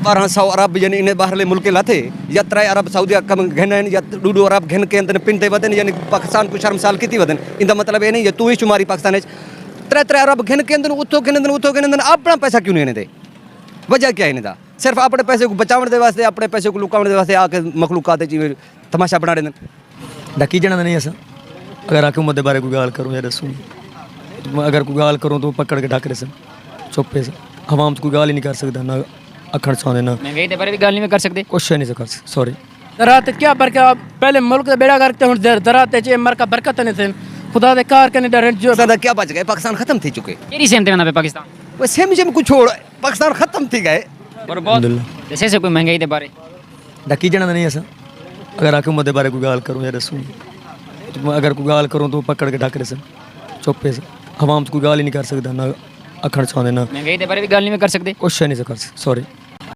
1200 अरब यानी इन बाहरले मुल्क लाथे या 3 अरब सऊदी कम घन या 2 अरब घन के अंदर पिन ते वदन यानी पाकिस्तान को शर्मसाल किती वदन इंदा मतलब ये नहीं है तू ही शुमारी पाकिस्तान 3 अरब घन के अंदर उतो के अंदर अपना पैसा क्यों नहीं दे वजह क्या है इनका सिर्फ अपने पैसे को बचाने दे वास्ते अपने पैसे को लुकाने दे वास्ते आके मखलूकात च तमाशा बना देन डकी जाना नहीं असा अगर हुकूमत के बारे कोई गाल करूँ या दसूँ अगर कोई गाल करूँ तो पकड़ के ढक रहे सन चुप्पे से हवाम कोई गाल ही नहीं कर सकता ना अखड़ चाहते ना महंगाई के बारे भी गाल नहीं कर सकते कुछ नहीं से कर सॉरी दरात क्या बरका पहले मुल्क का बेड़ा करते हुन दरात चे मर का बरकत नहीं थे खुदा दे कार कने डर जो ज्यादा क्या बच गए पाकिस्तान खत्म थी चुके केरी सेम ते पे पाकिस्तान वो सेम जेम कुछ छोड़ पाकिस्तान खत्म थी गए पर बहुत जैसे से कोई महंगाई के बारे डकी जाना नहीं असा अगर हुकूमत के बारे कोई गाल करूँ या दसूँ अगर कोई गाल करूँ तो पकड़ के ढक रहे सन चुप्पे से हवाम कोई गाल ही नहीं कर सकता ना अखड़ चाहते ना महंगाई के बारे भी गाल नहीं कर सकते कुछ नहीं से कर सॉरी